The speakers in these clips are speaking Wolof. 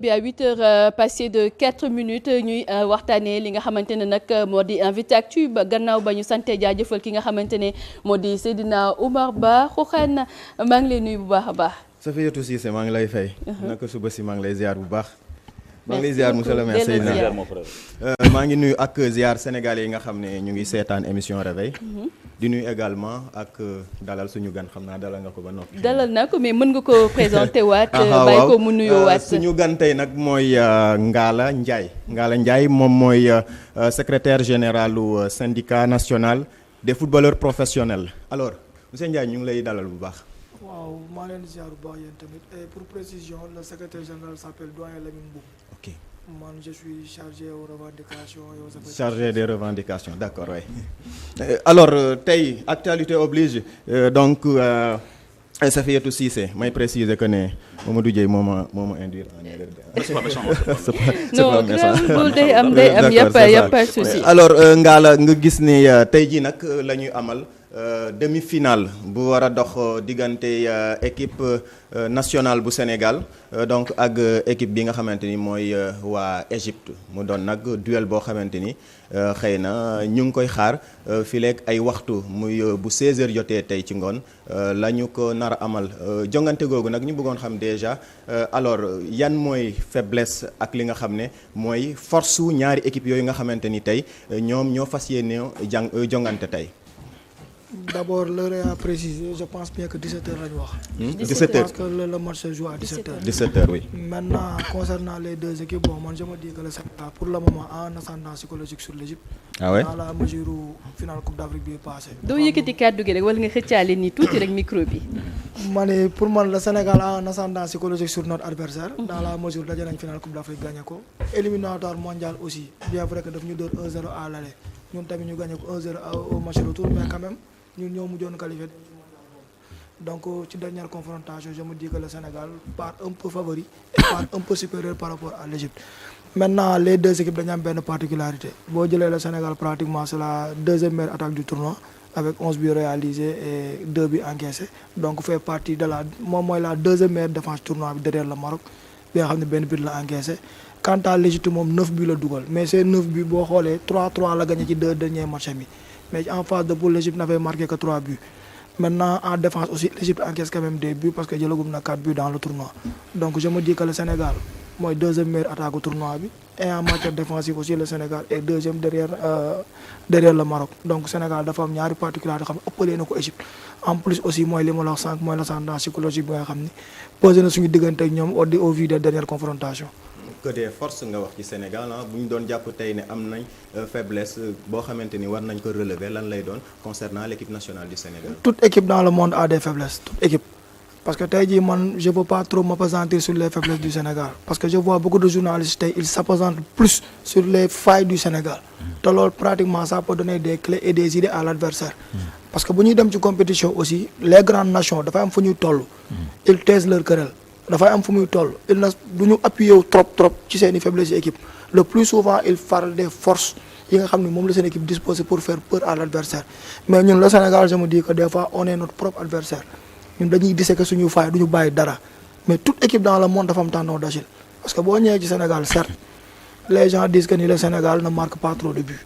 bi à 8 heures passées de 4 minutes ñuy waxtaanee li nga xamante ne nag moo di invité actu ba gannaaw ba ñu sante jaajëfal ki nga xamante ne moo di Seydina Oumar Ba Xuxaan maa ngi lay nuyu bu baax a baax. Safiatou Cissé maa ngi lay fay. naka suba si maa ngi lay ziar bu baax. maa ngi lay ziar monsieur le maire Seydina maa ngi nuyu ak ziar sénégalais yi nga xam ne ñu ngi seetaan émission réveil. di nuyu également ak dalal suñu gan xam naa dalal nga ko ba noppi. dalal naa ko mais mën nga ko présenté waat. bàyyi ko mu nuyoo waat suñu gan tey nag mooy Ngalla Ndiaye. Ngalla Ndiaye moom mooy secrétaire général du syndicat national des footballeurs professionnels alors monsieur Ndiaye ñu ngi lay dalal bu baax. waaw maa leen di ziar bu baax yéen tamit et pour précision le secrétaire général s'appelle Doyen Lamine Mboup. ok. man je suis chargé aux revendications et aux affaires. Chargé des revendications d'accord oui. Alors tey actualité oblige donc Safiatou Cissé may préciser que ne Mamadou Dieye moo ma induire en erreur. c'est pas méchant. non loolu day am yëpp pas souci. Alors Ngalla nga gis ni tey jii nag la ñuy amal. Demi-finale bu war a dox diggante équipe nationale bu Sénégal donc ak équipe bi nga xamante ni mooy waa Égypte mu doon nag duel boo xamante ni xëy na ñu ngi koy xaar fileeg ay waxtu muy bu 16h jotee tey ci ngoon la ñu ko nar a amal jongante googu nag ñu bëggoon xam déjà alors yan mooy faiblesse ak li nga xam ne mooy force su ñaari équipe yooyu nga xamante ni tey ñoom ñoo fas yéene jongante tey. D'abord, l'heure est à préciser. Je pense bien que 17h la ñu wax. 17h. Je pense que le match se joue à 17h. 17h, oui. Maintenant, concernant les deux équipes, bon, moi je me dis que le Sénégal, pour le moment, a un ascendant psychologique sur l'Égypte. Ah ouais? Dans la mesure où finale Coupe d'Afrique bi est passée. doo yëkkati kàddu gi rek wala nga xëccaale nii tuuti rek micro bi. ma ne pour man le Sénégal a un ascendant psychologique sur notre adversaire. Dans la mesure daje nañ finale Coupe d'Afrique gagné ko. Éliminatoire mondial aussi, bien vrai que daf ñu door 1-0 à l'aller. ñun tamit ñu gagné ko 1-0 au match retour, mais quand même. ñun ñoo mujjoon qualifié donc ci dernière confrontation je me dis que le Sénégal part un peu favori et part un peu supérieur par rapport à l'Égypte. Maintenant les deux équipes dañu am benn particularité boo jëlee le Sénégal pratiquement c'est la deuxième meilleure attaque du tournoi avec 11 buts réalisés et 2 buts encaissés donc fait partie de moom mooy la deuxième meilleure défense tournoi bi derrière le Maroc bi nga xam ne benn but la encaissé. Quant à l'Égypte moom 9 buts la dugal mais ces 9 buts boo xoolee 3-3 la gagné ci 2 derniers matchs mi. Mais en phase de poule, l'Égypte n'avait marqué que 3 buts. Maintenant, en défense aussi, l'Égypte encaisse quand même des buts parce que j'ai le groupe 4 buts dans le tournoi. Donc je me dis que le Sénégal, moi, deuxième meilleure attaque au tournoi. Et en matière défensive aussi, le Sénégal est deuxième derrière le Maroc. Donc le Sénégal a fait une particularité qui est l'Égypte. En plus aussi, moi, les mots 5, moi, l'ascendant psychologique, posé sur au vu des dernières confrontations. Côté force nga wax ci Sénégal bu ñu doon jàpp tey ne am nañ faiblesse boo xamante ni war nañ ko relever lan lay doon concernant l'équipe nationale du Sénégal. Toute équipe dans le monde a des faiblesses toute équipe parce que tey jii man je peux pas trop m'appesantir sur les faiblesses du Sénégal parce que je vois beaucoup de journalistes tey ils s'appesantent plus sur les failles du Sénégal te loolu pratiquement ça peut donner des clés et des idées à l'adversaire parce que bu ñuy dem ci compétition aussi les grandes nations dafay am fu ñuy toll ils taisent leur querelle dafay am fu muy toll il na du ñu appuyer wu trop ci seen i faiblesse équipe le plus souvent il parle des forces yi nga xam ne moom la seen équipe disposée pour faire peur à l'adversaire mais ñun le Sénégal je me dis que des fois on est notre propre adversaire ñun dañuy disséquer suñu faille du ñu bàyyi dara mais toute équipe dans le monde dafa am tendon d'Achille parce que boo ñëwee ci Sénégal certes les gens disent que ni le Sénégal ne marque pas trop de buts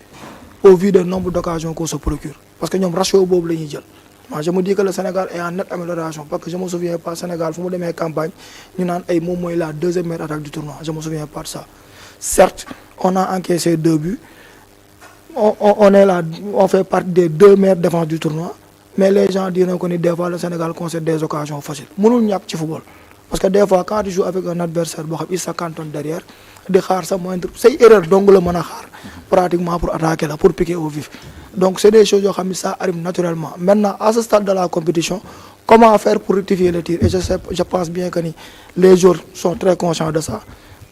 au vu du nombre d'occasions qu'on se procure parce que ñoom ratio boobu la ñuy jël. Moi je me dis que le Sénégal est en nette amélioration parce que je me souviens pas Sénégal fu mu demee campagne ñu naan ay moom mooy la deuxième meilleure attaque du tournoi je me souviens pas de ça certes on a encaissé 2 buts on est là on fait partie des 2 meilleures défenses du tournoi mais les gens diront que ni des fois le Sénégal concède des occasions faciles mënul ñàkk ci football parce que des fois quand tu joues avec un adversaire boo xam il se cantonne derrière di xaar sa moindre say erreur dong la mën a xaar pratiquement pour attaquer la pour piquer au vif donc c'est des choses yoo xam ne ça arrive naturellement maintenant à ce stade de la compétition comment faire pour rectifier le tir et je pense bien que ni les joueurs sont très conscients de ça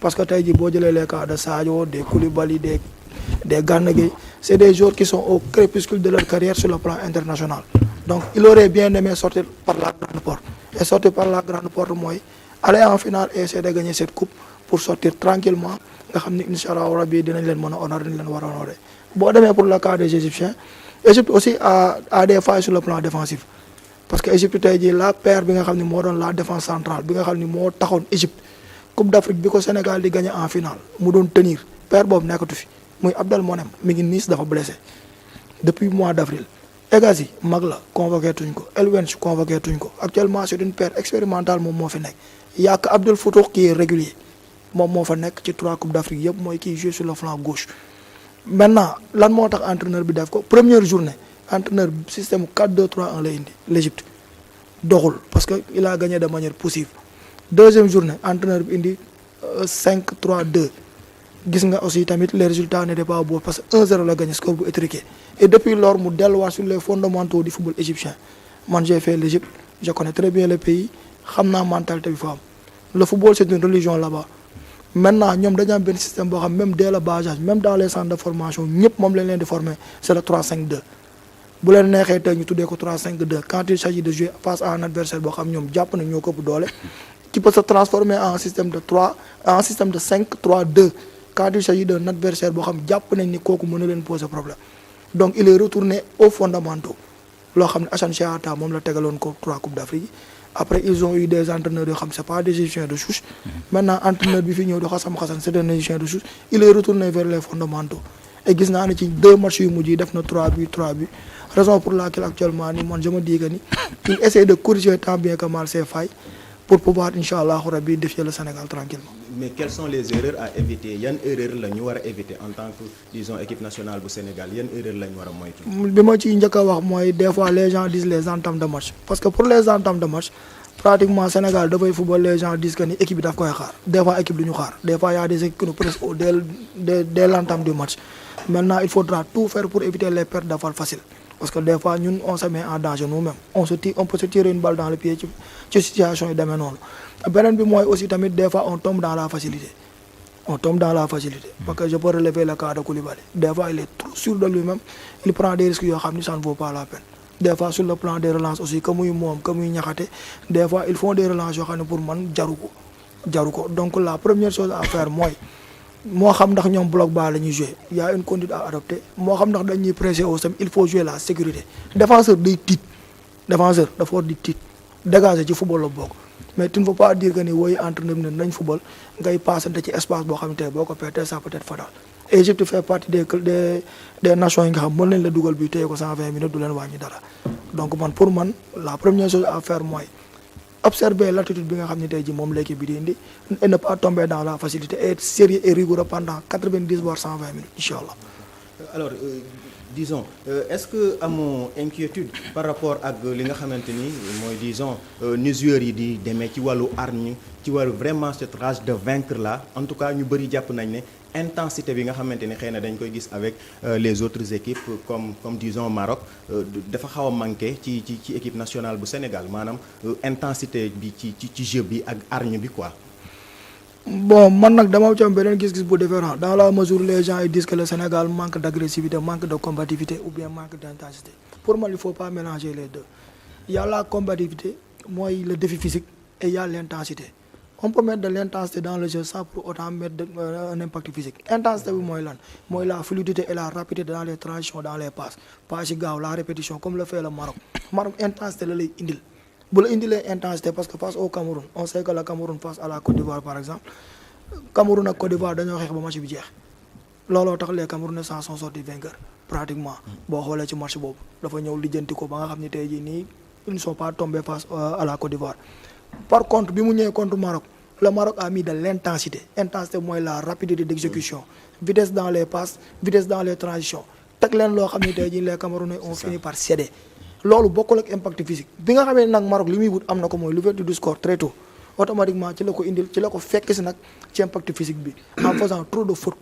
parce que tey jii boo jëlee les cas de Sadio des Koulibaly des Gana Gueye c'est des joueurs qui sont au crépuscule de leur carrière sur le plan international donc il aurait bien aimé sortir par la grande porte et sortir par la grande porte mooy aller en finale et essayer de gagner cette coupe pour sortir tranquillement nga xam ni inch'Allah rabbi dinañ leen mën a honorer dinañ leen war a honorer boo demee pour le cas des Égyptiens Égypte aussi a des failles sur le plan défensif parce que Égypte tey jii la paire bi nga xam ne moo doon la défense centrale bi nga xam ne moo taxoon Égypte Coupe d'Afrique bi ko Sénégal di gagné en finale mu doon tenir père boobu nekkatu fi muy Abdel Monem mi ngi Nice dafa blessé depuis mois d'avril. Hegazy mag la convoqué tuñ ko Elwench convoqué tuñ ko actuellement c'est une paire expérimentale moom moo fi nekk y'a que Abdel Foutouk qui est régulier moom moo fa nekk ci 3 Coupes d'Afrique yëpp mooy kii joue sur le flanc gauche. maintenant lan moo tax entraîneur bi def ko première journée entraîneur système 4-2-3-1 la indi l'Égypte doxul parce que il a gagné de manière poussive. deuxième journée entraîneur bi indi 5-3-2 gis nga aussi tamit les résultats n'étaient pas bons parce que 1-0 la gagné score bu étriqué et depuis lors mu delluwaat sur les fondamentaux du football égyptien man j'ai fait l'Égypte je connais très bien le pays xam naa mentalité bi fa am le football c'est une religion là-bas. maintenant ñoom dañu am benn système boo xam même dès le bas âge même dans les centres de formation ñëpp moom lañ leen di former c'est le 3-5-2 bu leen neexee tey ñu tuddee ko 3-5-2 quand il s'agit de jouer face à un adversaire boo xam ñoom jàpp na ñoo ko ëpp doole qui peut se transformer en système de 5-3-2 quand il s'agit d'un adversaire boo xam jàpp nañ ni kooku mën na leen poser problème donc il est retourné aux fondamentaux loo xam ne Assane Chiata moom la tegaloon ko 3 Coupes d'Afrique après ils ont eu des entraîneurs yoo xam c'est pas des Égyptiens de souche maintenant entraîneur bi fi ñëw di Hassam Hassan c'est un Égyptien de souche il est retourné vers les fondamentaux et gis naa ne ci 2 matchs yu mujj yi def na 3 buts raison pour laquelle actuellement ni man je me dis que ni il essaie de corriger tant bien que mal ses failles pour pouvoir inchallah rabbi défier le Sénégal tranquillement. Mais quelles sont les erreurs à éviter yan erreur la ñu war a éviter en tant que disons équipe nationale bu Sénégal yan erreur la ñu war a moytu. bi ma ciy njëkk a wax mooy des fois les gens disent les ententes de match parce que pour les ententes de match pratiquement Sénégal dafay football les gens disent que ni équipe bi daf koy xaar des fois équipe du ñu xaar des fois y a des équipes qui nous pressent dès l'entame du match maintenant il faudra tout faire pour éviter les pertes de balles faciles. Parce que des fois ñun on se met en danger nous-mêmes on peut se tirer une balle dans le pied ci situation yi demee noonu beneen bi mooy aussi tamit des fois on tombe dans la facilité parce que je peux relever le cas de Koulibaly des fois il est trop sûr de lui-même il prend des risques yoo xam ni ça ne vaut pas la peine des fois sur le plan des relances aussi que muy moom que muy ñaxate des fois ils font des relances yoo xam ne pour man jaru ko donc la première chose à faire mooy moo xam ndax ñoom bloc bas la ñuy jouer y a une conduite à adopter moo xam ndax dañuy presser au sol il faut jouer la sécurité défenseur day tiit défenseur dafa war di tiit dégager ci football la bokk mais tu ne peux pas dire que ni wooyu entraîneur ne nañ football ngay passante ci espace boo xam ne boo ko perdre ça peut être fatal. Égypte fait partie des nations yi nga xam mën nañ la dugal bi téye ko 120 minutes du leen wàññi dara donc man pour man la première chose à faire mooy observer l'attitude bi nga xam ne tey ji moom l'équipe bi di indi et ne pas tomber dans la facilité et être sérieux et rigoureux pendant 90 voire 120 minutes inchallah. Alors disons est-ce que amoo inquiétude par rapport ak li nga xamante ni mooy disons ni joueurs yi di demee ci wàllu hargne ci wàllu vraiment cette rage de vaincre là en tout cas ñu bëri jàpp nañ ne intensité bi nga xamante ni xëy na dañ koy gis avec les autres équipes comme disons Maroc dafa xaw a manqué ci équipe nationale bu Sénégal maanaam intensité bi ci jeu bi ak hargne bi quoi. Bon man nag dama ci am beneen gis-gis bu différent dans la mesure les gens ils disent que le Sénégal manque d'agressivité manque de combativité ou bien manque d'intensité pour moi il faut pas mélanger les deux il y a la combativité mooy le défi physique et il y a l'intensité on peut mettre de l'intensité dans le jeu sans pour autant mettre un impact physique intensité bi mooy lan mooy la fluidité et la rapidité dans les transitions dans les passes pas ci gaaw la répétition comme le fait le Maroc intensité la lay indil bu la indilee intensité parce que face au Cameroun on sait que le Cameroun face à la Côte d'Ivoire par exemple Cameroun ak Côte d'Ivoire dañoo xeex ba match bi jeex looloo tax les Camerounais s'en sont sortis vainqueurs pratiquement boo xoolee ci match boobu dafa ñëw lijjanti ko ba nga xam ne tey jii nii ils ne sont pas tombés face à la Côte d'Ivoire. Par contre bi mu ñëwee contre Maroc le Maroc a mis de l'intensité intensité mooy la rapidité d'exécution vitesse dans les passes vitesse dans les transitions teg leen loo xam ne tey jii les Camerounais ont fini par céder. loolu bokkul ak impact physique bi nga xamee nag Maroc li muy wut am na ko mooy l'ouverture du score très tôt automatiquement ci la ko indil ci la ko fekk si nag ci impact physique bi en faisant trop de fautes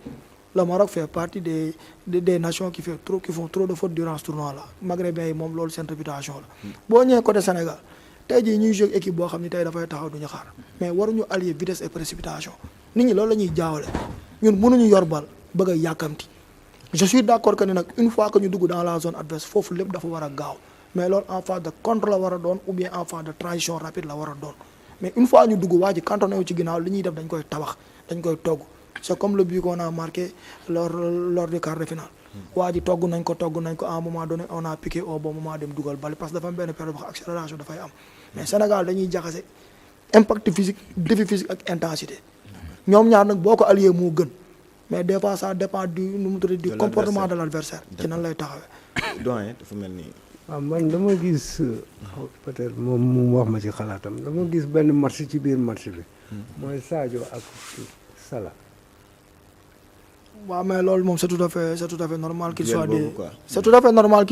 le Maroc fait partie des nations qui font trop de fautes durant ce tournoi là maghrébins yi moom loolu seen réputation la. boo ñëwee côté Sénégal tey jii ñuy jouer équipe boo xam ne tey dafay taxaw duñu xaar mais waruñu allier vitesse et précipitation nit ñi loolu la ñuy jaawale ñun mënuñu yor bal bëgg a yàkkamti je suis d'accord que ni nag une fois que ñu dugg dans la zone adverse foofu lépp dafa war a gaaw. mais loolu en phase de contre la war a doon ou bien en phase de transition rapide la war a doon mais une fois ñu dugg waa ji cantonné wu ci ginnaaw li ñuy def dañ koy tabax dañ koy togg c'est comme le but qu'on a marqué lors du quart de finale waa ji togg nañ ko à un moment donné on a piqué au bon moment dem dugal bali parce que dafa am benn période boo accélération dafay am mais Sénégal dañuy jaxase impact physique défi physique ak intensité ñoom ñaar nag boo ko allié moo gën mais des fois ça dépend du comportement de l'adversaire ci nan lay taxawee. doyen dafa mel ni. waaw man dama gis peut-être moom mu wax ma ci xalaatam dama gis benn match ci biir match bi. mooy Sadio ak Salah. waaw mais loolu moom c'est tout à fait normal qu'il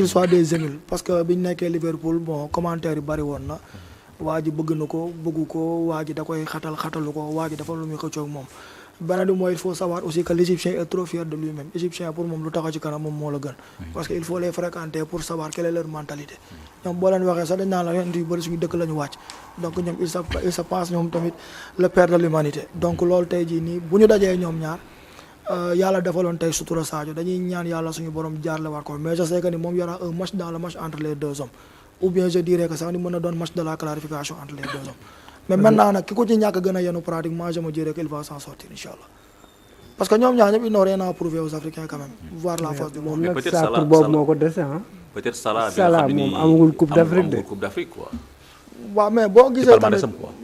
soit des émules parce que biñ nekkee Liverpool bon commentaire yi bari woon na waa ji bëgg na ko bëggu ko waa ji da koy xatalu ko waa ji dafa lu muy xëccoog moom. beneen bi mooy il faut savoir aussi que l'Égyptien est trop fier de lui-même Égyptien pour moom lu taxaw ci kanam moom moo la gën. parce que il faut les fréquenter pour savoir quelle est leur mentalité. ñoom boo leen waxee sax dañ naan la yéen yu bëri suñu dëkk la ñu wàcc donc ñoom il se pense ñoom tamit le père de l'humanité donc loolu tey jii nii bu ñu dajee ñoom ñaar yàlla defaloon tey sutura Sadio dañuy ñaan yàlla suñu borom jaarle waat ko mais je sais que ni moom y aura un match dans le match entre les deux hommes ou bien je dirais que sax ni mën na doon match de la clarification entre les deux hommes. mais maintenant nag ki ko ci ñàkk a gën a yenu pratiquement je me dirais qu'il va s'en sortir inchallah parce que ñoom ñaar ñëpp ils n'ont rien à prouver aux Africains quand même voir la face du monde. moom nag sacre boobu moo ko dese ah. peut-être Salah moom amagul coupe d'Afrique quoi. waaw mais boo gisee tamit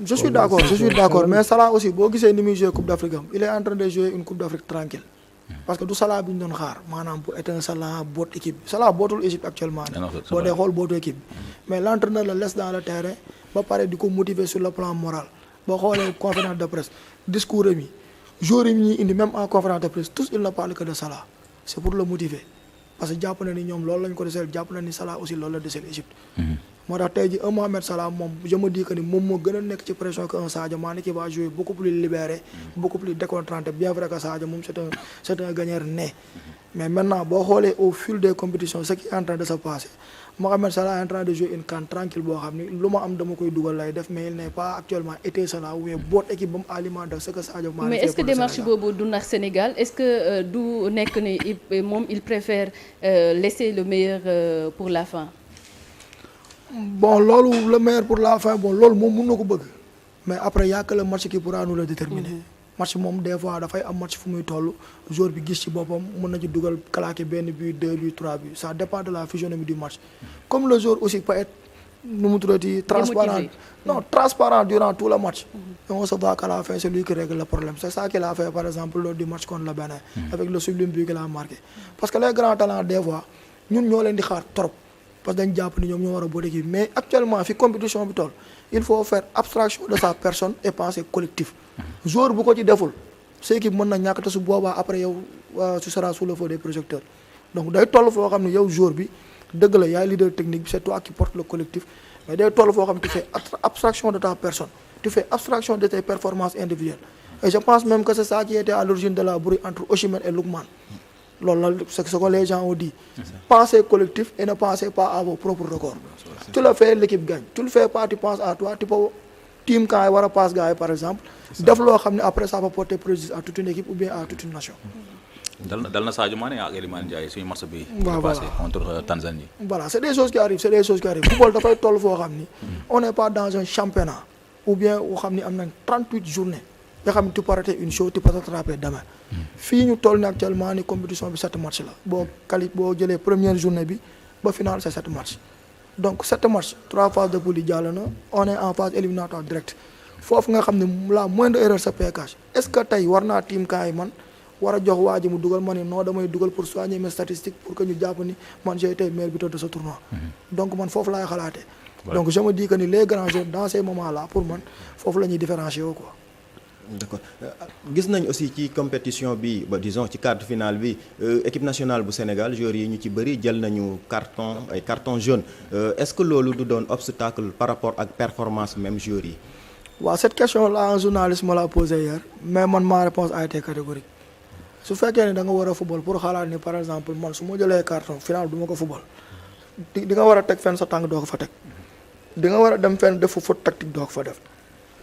je suis d'accord mais Salah aussi boo gisee ni muy jouer coupe d'Afrique am il est en train de jouer une coupe d'Afrique tranquille parce que du Salah bi ñu doon xaar maanaam pour être un Salah boot équipe bi Salah bootul Égypte actuellement boo dee xool bootu équipe bi mais l'entraîneur la laisse dans le terrain ba pare di ko motiver sur le plan moral boo xoolee conférence de presse discours am yi joueurs yi ñuy indi même en conférence de presse tous ils ne parlent que de Salah c'est pour le motiver parce que jàpp na ni ñoom loolu lañ ko deseel jàpp na ni Salah aussi loolu la deseel Égypte moo tax tey ji un Mohamed Salah moom je me dis que ni moom moo gën a nekk ci pression que un Sadio Mané qui va jouer beaucoup plus libéré beaucoup plus décontracté bien vrai que Sadio moom c'est un gagnant né mais maintenant boo xoolee au fil des compétitions ce qui est en train de se passer Mohamed Salah est en train de jouer une CAN tranquille boo xam ni lu ma am dama koy dugal lay def mais il n'est pas actuellement été Salah ou bien boot équipe ba mu aliment de ce que Sadio Mané mais est-ce que démarche boobu du nax Sénégal est-ce que du nekk ni moom il préfère laisser le meilleur pour la fin. bon loolu le meilleur pour la fin bon loolu moom mën na ko bëgg mais après y a que le match qui pourra nous le déterminer. match moom des fois dafay am match fu muy toll joueur bi gis ci boppam mën na ci dugal claquer benn but 2 buts 3 buts ça dépend de la physionomie du match. comme le joueur aussi peut être nu mu tuddati transparent durant tout le match. et on se voit qu'à la fin c'est lui qui règle le problème c'est ça qu'il a fait par exemple lors du match contre le Bénin. avec le sublime but qu'il a marqué. parce que les grands talents des fois ñun ñoo leen di xaar trop. parce que dañ jàpp ni ñoom ñoo war a boole équipe mais actuellement fi compétition bi toll il faut faire abstraction de sa personne et penser collectif joueur bu ko ci deful sa équipe mën na ñàkk te su boobaa après yow tu seras sous le feu des projecteurs donc day toll foo xam ne yow joueur bi dëgg la yaay leader technique bi c'est toi qui porte le collectif mais day toll foo xam ne tu fais abstraction de ta personne tu fais abstraction de tes performances individuelles et je pense même que c'est ça qui était à l'origine de la brouille entre Osimhen et Lookman loolu la c'est ce que les gens ont dit pensez collectif et ne pensez pas à vos propres records tu le fais l'équipe gagne tu le fais pas tu penses à toi tu peux team quand yi war a passe gars yi par exemple def loo xam ne après ça va porter préjudice à toute une équipe ou bien à toute une nation. dal na Sadio Mané ak Iliman Ndiaye suñu match bi passé contre Tanzanie. voilà c'est des choses qui arrivent football dafay toll foo xam ni on n'est pas dans un championnat ou bien woo xam ni am nañ 38 journées nga xam ne tu peux rater une chose tu peux t'attraper demain. fii ñu toll ni actuellement ni compétition bi 7 matchs la boo jëlee première journée bi ba finale c'est 7 matchs donc 7 matchs 3 phases de poule yi jàll na on est en phase éliminatoire directe foofu nga xam ne la moindre erreur sa péage est-ce que tey war naa team kaay man war a jox waa ji mu dugal ma ne non damay dugal pour soigner mes statistiques pour que ñu jàpp ni man j'ai été meilleur buteur de ce tournoi. donc man foofu laay xalaatee. donc je me dis que ni les grands joueurs dans ces moments là pour man foofu la ñuy différencier woo quoi. d'accord gis nañ aussi ci compétition bi ba disons ci quart finale bi équipe nationale bu Sénégal joueurs yi ñu ci bëri jël nañu carton jaune est-ce que loolu du doon obstacle par rapport ak performance même joueurs yi. waaw cette question là un journaliste me l'a posé hier mais man ma réponse a été catégorique su fekkee ne da nga war a football pour xalaat ni par exemple man su ma jëlee carton final du ma ko football di nga war a teg fenn sa tànk doo ko fa teg di nga war a dem fenn def fa faute tactique doo ko fa def.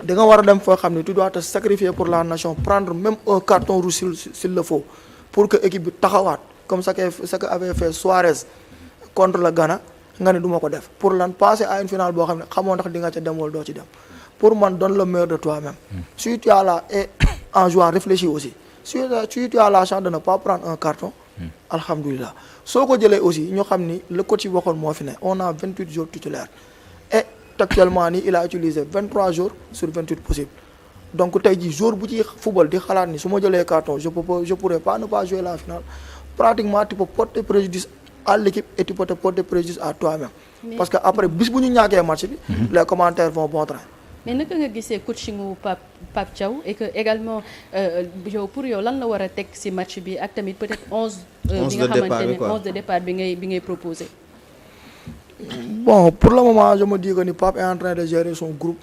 di nga war a dem foo xam ne tu dois te sacrifier pour la nation prendre même un carton rouge s'il le faut pour que équipe bi taxawaat comme ce que avait fait Suarez contre le Ghana nga ne du ma ko def pour lan passer à une finale boo xam ne xamoo ndax di nga ca dem wala doo ci dem pour man donne le meilleur de toi-même. si tu as là et en jouant réfléchis aussi si tu as la chance de ne pas prendre un carton. alhamdulilah soo ko jëlee aussi ñu xam ni le coach yi waxoon moo fi ne on a 28 joueurs titulaires et actuellement nii il a utilisé 23 jours sur 28 possibles donc tey jii jour bu ci football di xalaat ni su ma jëlee carton je pourrais pas ne pas jouer la finale pratiquement tu peux porter préjudice à l'équipe et tu peux te porter préjudice à toi-même. Parce que après bis bu ñu ñàkkee match bi. les commentaires vont bon train. mais naka nga gisee coachingu Pape Thiaw et que également yow pour yow lan la war a teg ci match bi ak tamit peut-être 11. bi nga xamante ne 11 de départ bi ngay proposé. Bon, pour le moment, je me dis que ni Pape est en train de gérer son groupe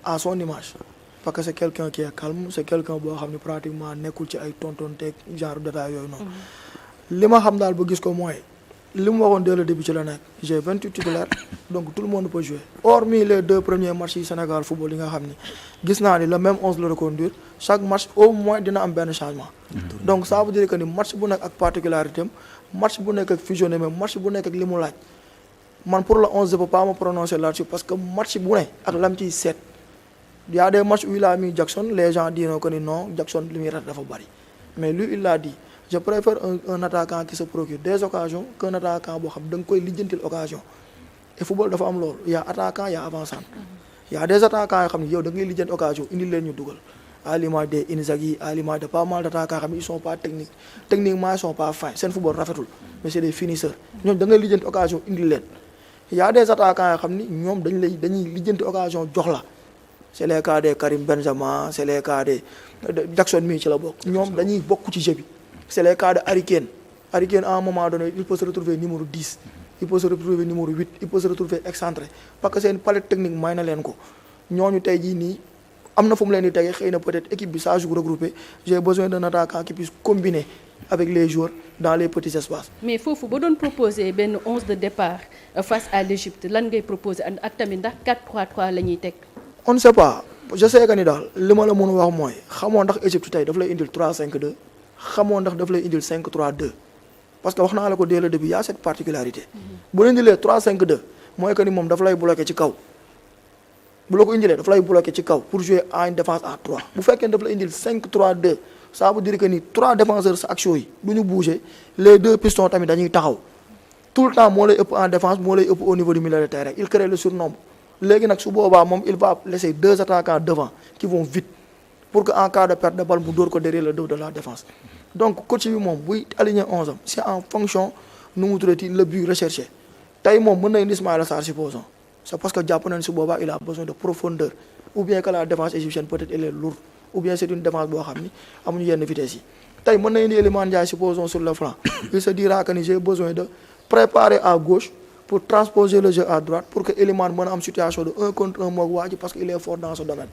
à son image. Parce que c'est quelqu'un qui est calme, c'est quelqu'un boo xam ne pratiquement nekkul ci ay tontonteeg genre détail yooyu noonu. li ma xam daal ba gis ko mooy li mu waxoon dès le début ci la nekk j'ai 28 titulaires donc tout le monde peut jouer. Hormis les 2 premiers matchs yi Sénégal football yi nga xam ni gis naa ni le même 11 la reconduire chaque match au moins dina am benn changement. donc ça veut dire que ni match bu nekk ak particularité am match bu nekk ak fusionné même match bu nekk ak li mu laaj. man pour le 11 je peux pas me prononcer là-dessus parce que match bu ne ak lam ciy seet y a des matchs où il a mis Jackson les gens diront que ni non Jackson li muy rat dafa bari mais lui il l'a dit je préfère un attaquant qui se procure des occasions qu'un attaquant boo xam da nga koy lijjantil occasion et football dafa am loolu y a attaquant y a avant-centre y a des attaquants yoo xam ne yow da ngay lijjanti occasion indi leen ñu dugal à l'image des Inzaghi à l'image de pas mal d'attaquants xam ne ils sont pas techniquement ils sont pas fins seen football rafetul mais c'est des finisseurs ñoom da ngay lijjanti occasion indi leen. y a des attaquants yoo xam ni ñoom dañuy lijjanti occasion jox la c'est les cas de Karim Benzema c'est les cas de Jackson mii ci la bokk ñoom dañuy bokk ci jeu bi c'est les cas de Harry Kane à un moment donné il peut se retrouver numéro 10 il peut se retrouver numéro 8 il peut se retrouver excentré parce que seen palette technique may na leen ko ñooñu tey jii nii am na fu mu leen di tege xëy na peut-être équipe bi ça joue regroupé j'ai besoin d'un attaquant qui puisse combiner avec les joueurs dans les petits espaces. mais foofu ba doon proposer benn 11 de départ face à l'Égypte lan ngay proposer ak tamit ndax 4-3-3 la ñuy teg. on ne sait pas je sais que ni daal li ma la mën a wax mooy xamoo ndax Égypte tey daf lay indil 3-5-2 xamoo ndax daf lay indil 5-3-2 parce que wax naa la ko dès le début y a cette particularité. bu la indilee 3-5-2 mooy que ni moom daf lay bloquer ci kaw. bu la ko indilee daf lay bloquer ci kaw pour jouer en défense à 3 bu fekkee daf la indil 5-3-2 ça veut dire que ni 3 défenseurs sa action yi du ñu bouger les 2 pistons tamit dañuy taxaw tout le temps moo lay ëpp en défense moo lay ëpp au niveau du milieu de terrain il crée le surnombre léegi nag su boobaa moom il va laisser 2 attaquants devant qui vont vite pour que en cas de perte de balle mu dóor ko derrière le dos de la défense donc coach bi moom buy aligner 11 am c'est en fonction nu mu tuddati le but recherché tey moom mën na indi Ismaïla Sarr supposons c'est parce que jàpp nañ su boobaa il a besoin de profondeur ou bien que la défense égyptienne peut-être elle est lourde ou bien c'est une défense boo xam ni amuñu yenn vitesse yi tey mën na indi Iliman Ndiaye supposons sur le flanc il se dira que ni j'ai besoin de préparer à gauche pour transposer le jeu à droite pour que Iliman mën a am situation de 1 contre 1 moog waa ji parce que il est fort dans ce domaine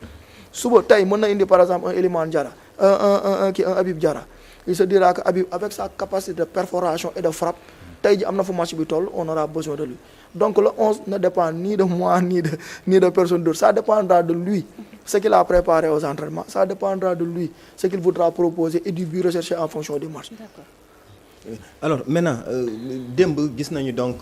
suba tey mën na indi par exemple un Iliman Diarra un Habib Diarra il se dira que Habib avec sa capacité de perforation et de frappe tey ji am na fu match bi toll on aura besoin de lui donc le 11 ne dépend ni de moi ni de personne d'autre ça dépendra de lui ce qu'il a préparé aux entraînements ça dépendra de lui ce qu'il voudra proposer et du but recherché en fonction du match. D'accord. Alors maintenant démb gis nañu donc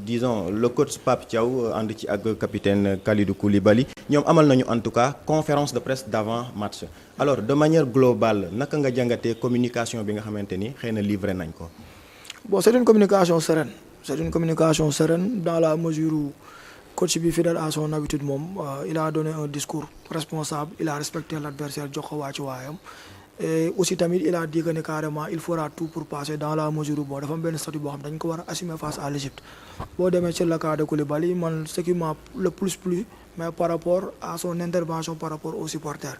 disons le coach Pape Thiaw ànd ci ak capitaine Kalidou Koulibaly ñoom amal nañu en tout cas conférence de presse d'avant match alors de manière globale naka nga jàngatee communication bi nga xamante ni xëy na livré nañ ko. Bon, c'est une communication sereine. C'est une communication sereine dans la mesure où coach bi fidèle à son habitude moom il a donné un discours responsable il a respecté l'adversaire jox ko wàccu waayam et aussi tamit il a dit que ne carrément il fera tout pour passer dans la mesure où bon dafa am benn statut boo xam dañ ko war a assumer face à l'Égypte boo demee sur le cas de Koulibaly man ce qui m'a le plus plu mais par rapport à son intervention par rapport aux supporters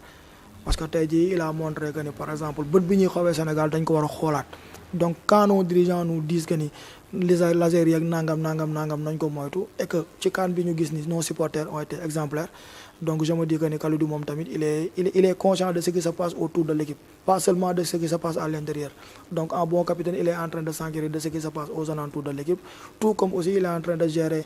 parce que tey jii il a montré que ni par exemple bët bi ñuy xawee Sénégal dañ ko war a xoolaat donc quand nos dirigeants nous disent que ni laser yi ak nangam nañ ko moytu et que ci CAN bi ñu gis ni nos supporters ont été exemplaires donc je me dis que ni Kalidou moom tamit il est conscient de ce qui se passe autour de l'équipe pas seulement de ce qui se passe à l'intérieur donc en bon capitaine il est en train de s'enquérir de ce qui se passe aux alentours de l'équipe tout comme aussi il est en train de gérer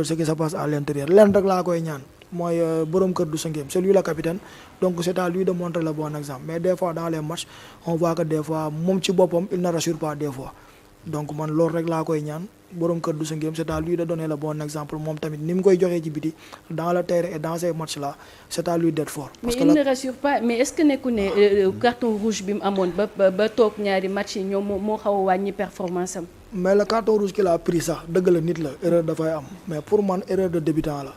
ce qui se passe à l'intérieur lenn rek laa koy ñaan mooy borom kër du sëngeem c'est lui le capitaine donc c'est à lui de montrer le bon exemple mais des fois dans les matchs on voit que des fois moom ci boppam il ne rassure pas des fois donc man loolu rek laa koy ñaan borom kër du sëngeem c'est à lui de donner le bon exemple moom tamit ni mu koy joxee ci biti dans le terrain et dans ces matchs là c'est à lui d'être fort. parce mais que il ne rassure pas mais est-ce que nekku ne carton rouge bi mu amoon ba toog ñaari match yi ñoom moo xaw a wàññi performance am. mais le carton rouge qu'il a pris sax dëgg la nit la erreur dafay am mais pour man erreur de débutant la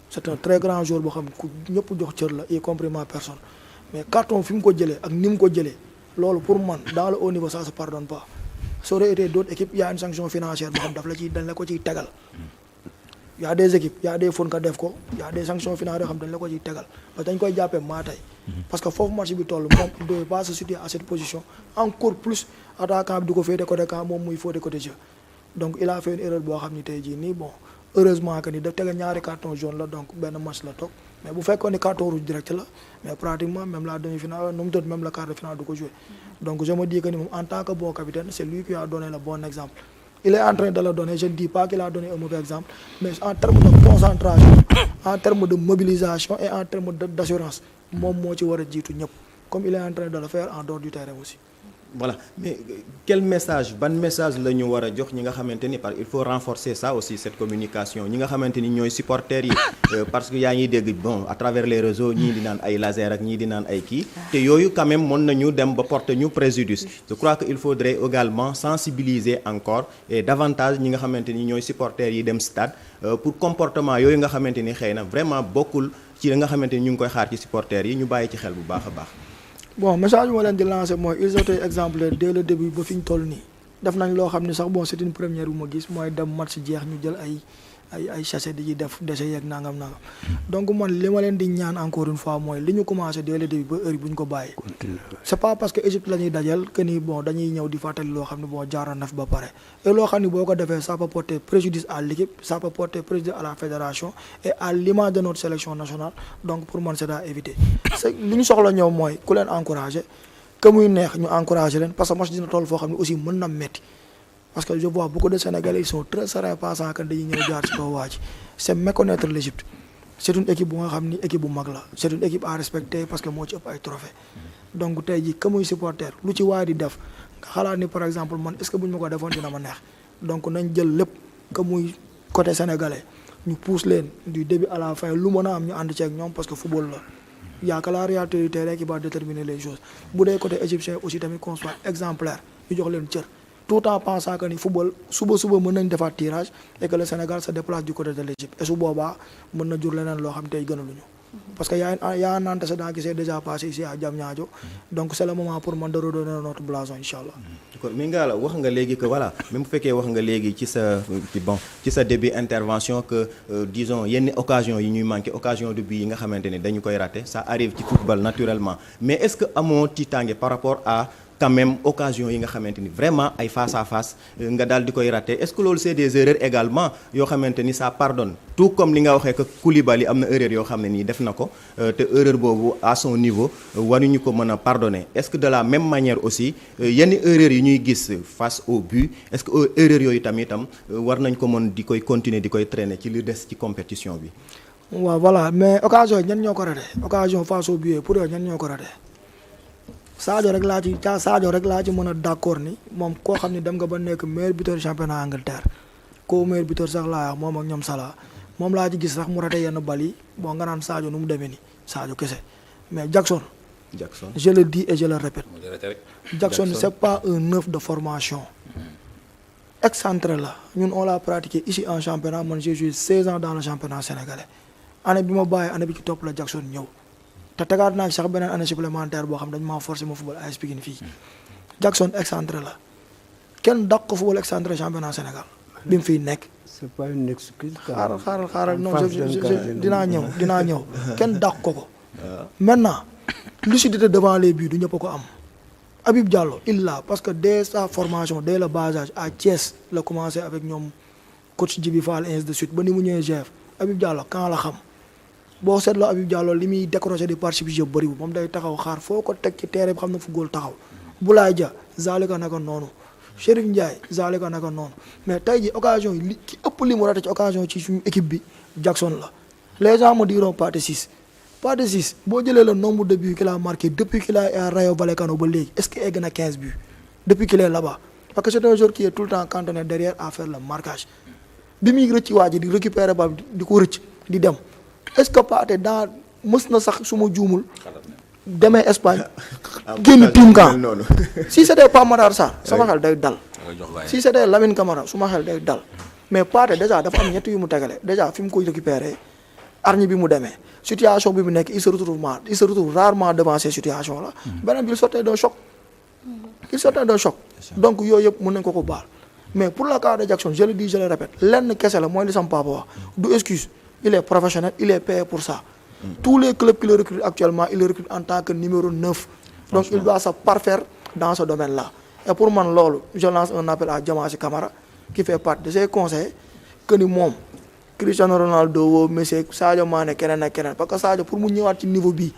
c'est un très grand joueur boo xam ne ku ñëpp jox cër la y compris ma personne mais carton fi mu ko jëlee ak ni mu ko jëlee loolu pour man dans le haut niveau ça se pardonne pas. ça aurait été d'autres équipes y a une sanction financière boo xam daf la ciy dañ la ko ciy tegal y a des équipes y a des fautes nga def ko y a des sanctions financières yoo xam dañ la ko ciy tegal parce que dañ koy jàppee maa tey parce que foofu match bi toll moom il devait pas se situer à cette position encore plus attaquant bi di ko féete côté camp moom muy féete côté jeu donc il a fait une erreur boo xam ni tey jii nii bon heureusement que ni daf tegal ñaari carton jaune la donc benn match la toog mais bu fekkoon ni carton rouge direct la mais pratiquement même la demi-finale nu mu tudd même la quart de finale du ko jouer donc je me dis que ni moom en tant que bon capitaine c'est lui qui a donné le bon exemple il est en train de le donner je ne dis pas qu'il a donné un mauvais exemple mais en termes de concentration en termes de mobilisation et en termes d'assurance moom moo ci war a jiitu ñëpp comme il est en train de le faire en dehors du terrain aussi. Voilà mais quel message ban message la ñu war a jox ñi nga xamante ni parce qu'il faut renforcer ça aussi cette communication ñi nga xamante ni ñooy supporters yi parce que yaa ngi dégg bon à travers les réseaux ñii di naan ay laser ak ñii di naan ay kii te yooyu quand même mën nañu dem ba porter ñu préjudice je crois que il faudrait également sensibiliser encore et davantage ñi nga xamante ni ñooy supporters yi dem stade pour comportement yooyu nga xamante ni xëy na vraiment bokkul ci li nga xamante ni ñu ngi koy xaar ci supporters yi ñu bàyyi ci xel bu baax a baax. bon message bi ma leen di lancer mooy ils ont été exemplaires dès le début ba fi ñu toll nii def nañ loo xam ne sax bon c'est une première bu ma gis mooy dem match jeex ñu jël ay sachet di ci def déchets yeeg nangam donc man li ma leen di ñaan encore une fois mooy li ñu commencé dès le début ba heure bu ñu ko bàyyi. c'est pas parce que Égypte la ñuy dajal que ni bon dañuy ñëw di fàttali loo xam ne bon jaaroon na fi ba pare et loo xam ne boo ko defee ça peut porter préjudice à l'équipe ça peut porter préjudice à la fédération et à l'image de notre sélection nationale donc pour man c'est à éviter. c'est li ñu soxla ñëw mooy ku leen encourager que muy neex ñu encourager leen parce que match dina toll foo xam ne aussi mën na metti parce que je vois beaucoup de Sénégalais ils sont très sereins pensant que dañuy ñëw jaar ci kaw waa ji c'est méconnaître l'Égypte c'est une équipe bu nga xam ni équipe bu mag la c'est une équipe à respecter parce que moo ci ëpp ay trophées donc tey jii que muy supporter lu ci waay di def nga xalaat ni par exemple man est-ce que bu ñu ma ko defoon dina ma neex donc nañ jël lépp que muy côté sénégalais ñu pousse leen du début à la fin lu mën a am ñu ànd ci ak ñoom parce que football la y a que la réalité du terrain qui va déterminer les choses bu dee côté égyptien aussi tamit qu'on soit exemplaire ñu jox leen cër tout en pensant que ni football suba mën nañ defaat tirage et que le Sénégal se déplace du côté de l'Égypte et su boobaa mën na jur leneen loo xam tey gënaluñu parce que y a un antécédent qui s'est déjà passé ici à Diamniadio donc c'est le moment pour man de redonner notre blason inchallah. kon mi nga la wax nga léegi que voilà même bu fekkee wax nga léegi ci sa début intervention que disons yenn occasion yi ñuy manqué occasion de but yi nga xamante ni dañu koy raté ça arrive ci football naturellement mais est-ce que amoo tiitaange par rapport à quand même occasion yi nga xamante ni vraiment ay face à face nga daal di koy raté est-ce que loolu c'est des erreurs également yoo xamante ni ça pardonne tout comme li nga waxee que Koulibaly am na erreur yoo xam ne nii def na ko te erreur boobu à son niveau waruñu ko mën a pardonner est-ce que de la même manière aussi yenn erreurs yi ñuy gis face au but est-ce que erreurs yooyu tamitam war nañ ko mën di koy continuer di koy traîner ci li des ci compétition bi. waaw voilà mais occasion ñan ñoo ko raté occasion face au but pour yow ñan ñoo ko raté. Sadio rek laa ci mën a d'accord ni moom koo xam ni dem nga ba nekk meilleur buteur championnat Angleterre koo meilleur buteur sax laa wax moom ak ñoom Salah moom laa ci gis sax mu raté yenn bal yi bon nga naan Sadio nu mu demee nii Sadio kese mais Jackson je le dis et je le répète Jackson c'est pas un neuf de formation excentré la ñun on l'a pratiqué ici en championnat man j'ai joué 16 ans dans le championnat sénégalais année bi ma bàyyi année bi ci topp la Jackson ñëw te tegaat naa ci sax beneen année supplémentaire boo xam dañ maa forcé ma football AS Pikine fii Jackson excentré la kenn dàq ko football excentré championnat Sénégal bi mu fiy nekk. c'est pas une excuse. xaaral non dinaa ñëw kenn dàq ko. maintenant lucidité devant les buts du ñëpp a ko am. Habib Diallo il l'a parce que dès sa formation dès le bas âge à Thiès la commencé avec ñoom coach Djibi Fall ainsi de suite ba ni mu ñëwee GF Habib Diallo quand la xam. boo seetloo Habib Diallo li muy décroché di participer bëriwul moom day taxaw xaar foo ko teg ci terrain bi xam na fu góol taxaw Boulaye Dia zalika naka noonu Chérif Ndiaye zalika naka noonu mais tey ji occasion yi ki ëpp li mu raté ci occasion ci suñu équipe bi Jackson la les gens me diront Pathé Ciss boo jëlee le nombre de buts qu'il a marqué depuis qu'il a à Rayo Vallecano ba léegi est-ce que egg na 15 buts depuis qu'il est là-bas parce que c'est un joueur qui est tout le temps cantonné derrière à faire le marquage bi muy rëcc waa ji di récupérer ba di ko rëcc di dem est-ce que Pathé dans mës na sax su ma juumul demee Espagne génn team camp si c'était pas Matar Sarr sama xel day dal si c'était Lamine Camara su ma xel day dal mais Pathé déjà dafa am ñett yu mu tegale déjà fi mu koy récupérer Arñi bi mu demee situation bi mu nekk il se retrouve rarement devant ces situations là. beneen bi il sortait d'un choc. donc yooyu yëpp mën nañ ko baal mais pour le cas de Jackson je le dis je le répète lenn kese la mooy li sama papa wax du excuse il est professionnel il est payé pour ça. tous les clubs qui le recrutent actuellement il le recrute en tant que numéro 9. donc il doit se parfaire dans ce domaine là. et pour man loolu je lance un appel à Diamasy Camara qui fait partie de ses conseils que ni moom Cristiano Ronaldo woo Messi Sadio Mané keneen ak keneen parce que Sadio pour mu ñëwaat ci niveau bii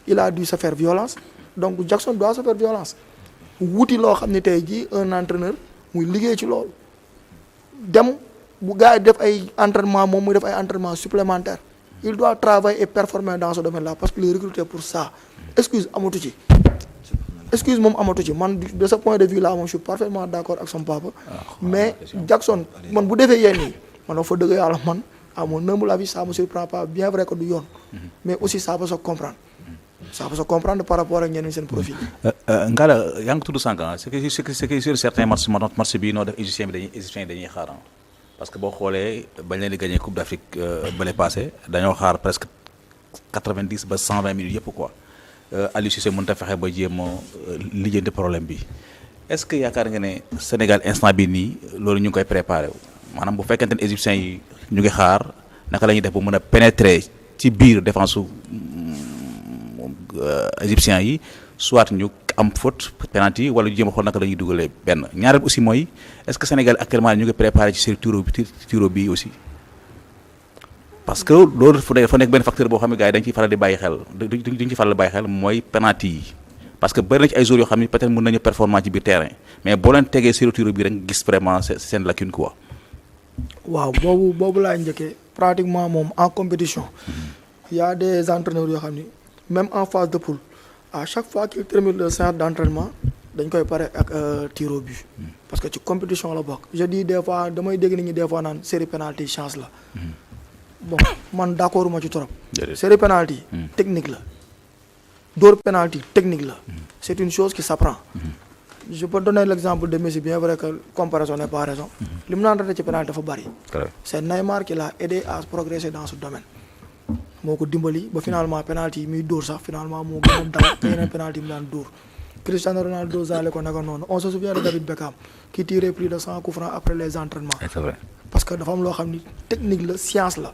il a dû se faire violence donc Jackson doit se faire violence wuti loo xam ne tey jii un entraîneur muy liggéey ci loolu dem bu gars yi def ay entraînement moom muy def ay entraînement supplémentaire il doit travailler et performer dans ce domaine là parce qu'il est recruté pour ça excuse amatu ci moom amatu ci man de ce point de vue là moom je suis parfaitement d'accord ak son papa mais Jackson man bu defee yenn yi man dafa dëgg yàlla man à mon humble avis ça me surprend pas bien vrai que du yoon mais aussi ça peut se comprendre par rapport ak ñeneen seen profil. Ngalla yaa ngi tudd sànq c'est que sur certains matchs bii noo def égyptiens yi dañuy xaar parce que boo xoolee bañ leen di gagné Coupe d'Afrique bële passé dañoo xaar presque 90 ba 120 minutes yëpp quoi Aliou Cissé mënut a fexe ba jéem a lijjanti problème bi est-ce que yaakaar nga ne Sénégal instant bi nii loolu ñu ngi koy préparé maanaam bu fekkente ne égyptiens yi ñu ngi xaar naka la ñuy def ba mën a pénétrer ci biir défense su égyptiens yi soit ñu am faute penalty wala ñu jéem a xool naka la ñuy dugalee benn ñaareel aussi mooy est-ce que Sénégal actuellement ñu ngi préparé ci série tiro bi aussi parce que loolu dafa nekk benn facteur boo xam ne gars yi dañ ciy faral di bàyyi xel duñ ci faral di bàyyi xel mooy penalty yi parce que bëri na ci ay joueurs yoo xam ne peut-être mën nañu performant ci biir terrain mais boo leen tegee série tiro bi rek gis vraiment seen lacune quoi. waaw boobu laay njëkkee pratiquement moom en compétition il y a des entraîneurs yoo xam ni même en phase de poule à chaque fois qu'il termine le séance d'entraînement dañ koy pare ak tir au but parce que ci compétition la bokk je dis des fois damay dégg nit ñi des fois naan série penalty chance la bon man d'accord ma ci trop série penalty technique la dóor penalty technique la c'est une chose qui s'apprend je peux donner l'exemple de Messi bien vrai que comparaison n'est pas raison li mu naan raté ci penalty dafa bari c'est Neymar qui l'a aidé à progresser dans ce domaine moo ko dimbali ba finalement penalty yi muy dóor sax finalement moo gën a daw te yeneen penalty yi mu daan dóor Cristiano Ronaldo zaale ko naka noonu on se souvient de David Beckham qui tirait plus de 100 coups francs après les entraînements c'est vrai parce que dafa am loo xam ni technique la science la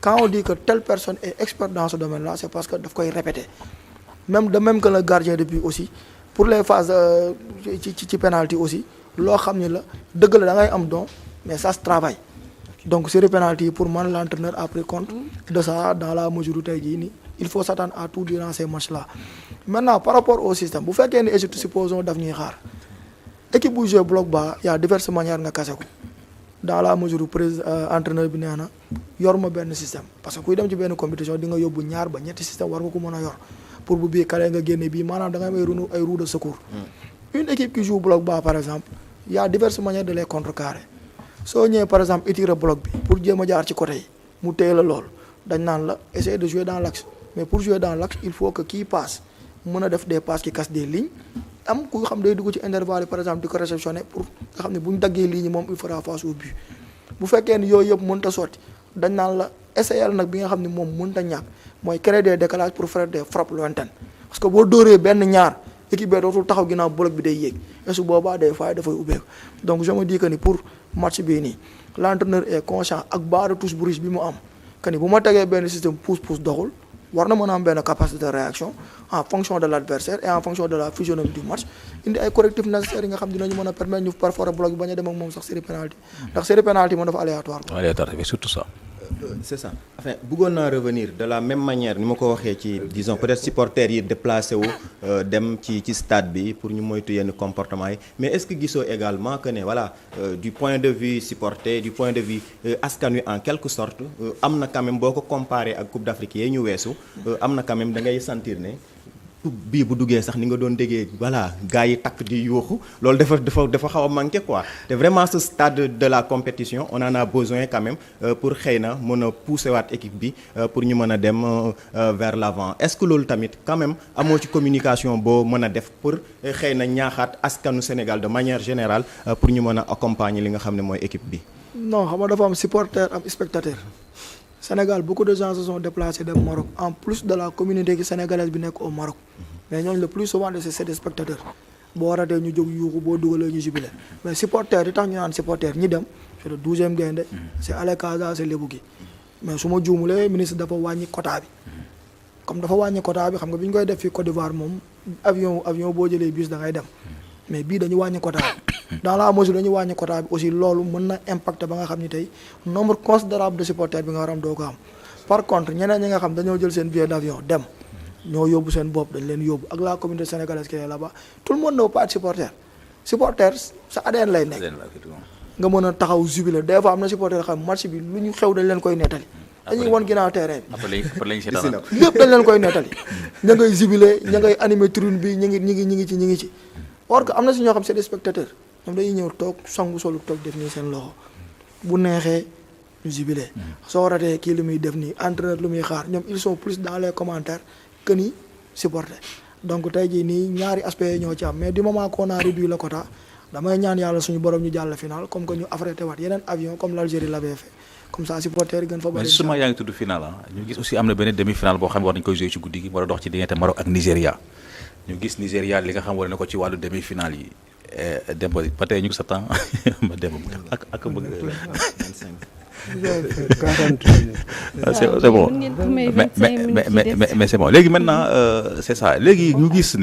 quand on dit que telle personne est experte dans ce domaine là c'est parce que daf koy répéter même que le gardien de but aussi pour les phases ci penalty aussi loo xam ni la dëgg la da ngay am don mais ça se travaille donc série penalty pour man l'entraîneur a pris compte de ça dans la mesure où tey jii nii il faut s'attendre à tout durant ces matchs là maintenant par rapport au système bu fekkee ni Égypte supposons daf ñuy xaar équipe bu jouer bloc bas y a diverses manières nga kase ko dans la mesure où entraîneur bi nee na yor ma benn système parce que kuy dem ci benn compétition di nga yóbbu ñaar ba ñetti système war nga ko mën a yor pour bu bii kale nga génne bii maanaam da ngay am ay roue de secours une équipe qui joue bloc bas par exemple y a diverses manières de les contrecarrer soo ñëwee par exemple étirer bloc bi pour jéem a jaar ci côté yi mu téye la lool dañ naan la essayer de jouer dans l'axe mais pour jouer dans l'axe il faut que kii passe mën a def des passes qui cassent des lignes am ku xam day dugg ci intervalle par exemple di ko réceptionner pour nga xam ne bu ñu daggee lignes yi moom il fera face au but bu fekkee ni yooyu yëpp mënut a sotti dañ naan la essayer nag bi nga xam ne moom mënut a ñàkk mooy créer des décalages pour faire des frappes lointaines parce que boo dóoree benn ñaar équipe bi dootul taxaw ginnaaw bloc bi day yéeg et su boobaa des fois dafay ubbeeku donc je me dis que ni pour match bii nii l'entraîneur est conscient ak barre de touche bu riche bi mu am que ni bu ma tegee benn système pousse doxul war na mën a am benn capacité de réaction en fonction de l'adversaire et en fonction de la physionomie du match indi ay correctifs nécessaires yi nga xam dinañu mën a permettre ñu perforer bloc bi bañ a dem ak moom sax série penalty ndax série penalty moom dafa aléatoire quoi. aléatoire surtout ça. C'est ça enfin bëggoon naa revenir de la même manière ni ma ko waxee ci disons peut-être supporters yi déplacé wu dem ci stade bi pour ñu moytu yenn comportement yi mais est-ce que gisoo également que ne voilà du point de vue supporter du point de vue askan wi en quelque sorte am na quand même boo ko comparé ak Coupe d'Afrique yi ñu weesu am na quand même da ngay sentir ne bii bu duggee sax ni nga doon déggee voilà gars yi takk di yuuxu loolu dafa xaw a manqué quoi te vraiment ce stade de la compétition on en a besoin quand même pour xëy na mën a pousser waat équipe bi pour ñu mën a dem vers l'avant est-ce que loolu tamit quand même amoo ci communication boo mën a def pour xëy na ñaaxaat askanu Sénégal de manière générale pour ñu mën a accompagner li nga xam ne mooy équipe bi. non xam nga dafa am supporter am spectateur Sénégal beaucoup de gens se sont déplacés dem Maroc en plus de la communauté sénégalaise bi nekk au Maroc mais ñooñu le plus souvent c'est des spectateurs boo ratee ñu jóg yuuxu boo dugalee ñu jubilé mais supporters yi tax ñu naan supporters ñi dem c'est le 12e gaynde c'est Allez Casa c'est Lébou gi mais su ma juumulee ministre dafa wàññi quota bi comme dafa wàññi quota bi xam nga bi ñu koy def fii Côte d'Ivoire moom avion boo jëlee bus da ngay dem mais bii dañu wàññi quota bi dans la mesure dañu wàññi quota bi aussi loolu mën na impacter ba nga xam ni tey nombre considérable de supporters bi nga war am doo ko am par contre ñeneen ñi nga xam dañoo jël seen billet d'avion dem ñoo yóbbu seen bopp dañ leen yóbbu ak la communauté sénégalaise qui est là-bas tout le monde ne peut pas être supporter sa ADN lay nekk nga mën a taxaw jubilé des fois am na supporter xam match bi lu ñu xew dañ leen koy nettali dañuy won ginnaaw terrain bi lépp dañ leen koy nettali ña ngay jubilé ña ngay animé tribune bi ñi ngi ci or que am na si ñoo xam c'est des spectateurs ñoom dañuy ñëw toog sangu solu toog def nii seen loxo bu neexee ñu jubilé soo ratee kii lu muy def nii entraîneur lu muy xaar ñoom ils sont plus dans les commentaires que ni supporter donc tey jii nii ñaari aspects yi ñoo ci am mais du moment qu'on a réduit le quota damay ñaan yàlla suñu borom ñu jàll final comme que ñu affrété waat yeneen avion comme l'Algérie l'avait fait comme ça supporter yi gën fa bëri. mais justement yaa ngi tudd final ñu gis aussi am na benn demi-finale boo xam ne war nañu koy jouer ci guddi gi war a dox ci diggante Maroc ak Nigéria ñu gis Nigéria li nga xam war na ko ci wàllu demi-finale yi dem ba tey ñu ngi sa temps ma dem ak bëgg. c'est bon mais c'est bon léegi maintenant c'est ça léegi ñu gis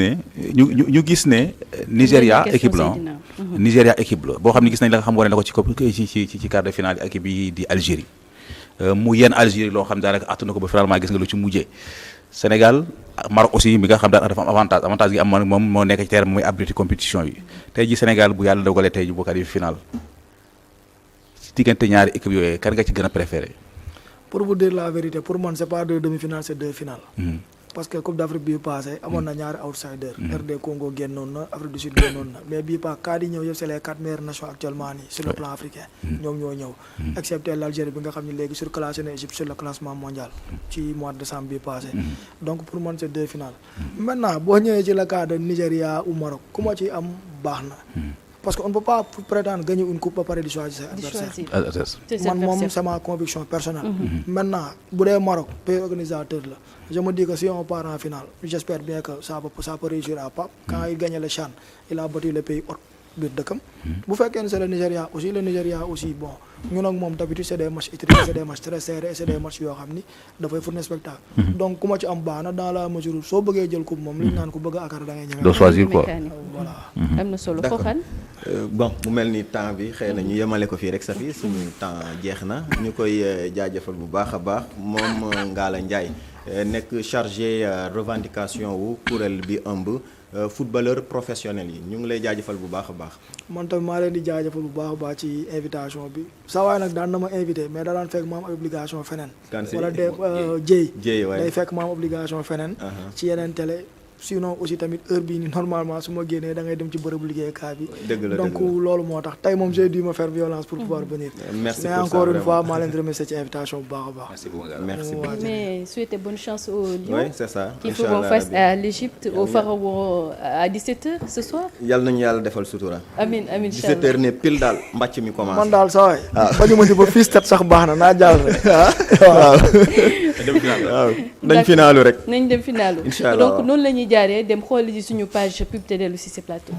ne Nigéria équipe la Nigéria équipe la boo xam ne gis nañ la nga xam wane na ko ci quart de finale équipe bi di Algérie mu yenn Algérie loo xam daanaka àtt na ko ba finalement gis nga lu ci mujjee Sénégal Maroc aussi mi nga xam daal dafa am avantage gi am moom moo nekk ci terrain mooy abrité compétition yi tey ji Sénégal bu yàlla dogalee tey ji boo qualifié final diggante ñaari équipe yooyu kan nga ci gën a préféré. pour vous dire la vérité pour man c'est pas deux demi-finales c'est deux finales. parce que Coupe d'Afrique bii passé amoon na ñaari outsider. RD Congo génnoon na Afrique du Sud génnoon na mais bii pas cas di ñëw yëpp c'est les 4 meilleures nations actuellement nii sur le plan africain. ñoom ñoo ñëw. excepté l'Algérie bi nga xam ne léegi surclassé na Égypte sur le classement mondial. ci mois de décembre bii passé. donc pour man c'est deux finales. maintenant boo ñëwee ci le cas de Nigéria ou Maroc ku ma ci am baax na. parce qu'on ne peut pas prétendre gagner une coupe ba pare di choisir ses adversaires man moom c'est ma conviction personnelle maintenant bu dee Maroc pays organisateur la je me dis que si on part en finale j'espère bien que ça peut réussir à Pape quand il gagne le CHAN il a battu le pays hôte biir dëkkam bu fekkee ne c'est le Nigéria aussi bon ñun ak moom d'habitude c'est des matchs étriqués c'est des matchs très serrés c'est des matchs yoo xam ni dafay fournir spectacle donc ku ma ci am baax na dans la mesure soo bëggee jël coupe moom li ñu naan ku bëgg a akara da ngay ñëw doo choisir quoi voilà am na solo Fofane bon mu mel ni temps bi xëy na ñu yemale ko fii rek Safi suñu temps jeex na ñu koy jaajëfal bu baax a baax moom Ngalla Ndiaye nekk chargé revendication wu kuréel bi ëmb footballeur professionnel yi ñu ngi lay jaajëfal bu baax a baax. man tamit maa leen di jaajëfal bu baax a baax ci invitation bi saa waay nag daan na ma invité mais da daan fekk ma am obligation feneen. wala de Dieye day fekk ma am obligation feneen. ci yeneen télé. sinon aussi tamit heure bii ni normalement su ma génnee da ngay dem ci bërëbu liggéeykaay bi. donc loolu moo tax tey moom j'ai dû me faire violence pour pouvoir venir. merci mais encore une fois maa leen di remercier ci invitation bu baax a baax. merci beaucoup mais souhaitez bonne chance aux Lions. oui c'est ça qui feront face à l'Égypte au Pharaon à 17h ce soir. yàlla nañu yàlla defal sutura. amiin 17h ne pile daal mbàcc mi commencé. man daal saa waay. bañu ma ci ba fii sax baax na naa jàll rek. waaw. nañ finaalu rek. nañ dem finaalu. incha allah donc noonu la ñuy jaaree dem xool ji suñu page pub te dellu si plateau.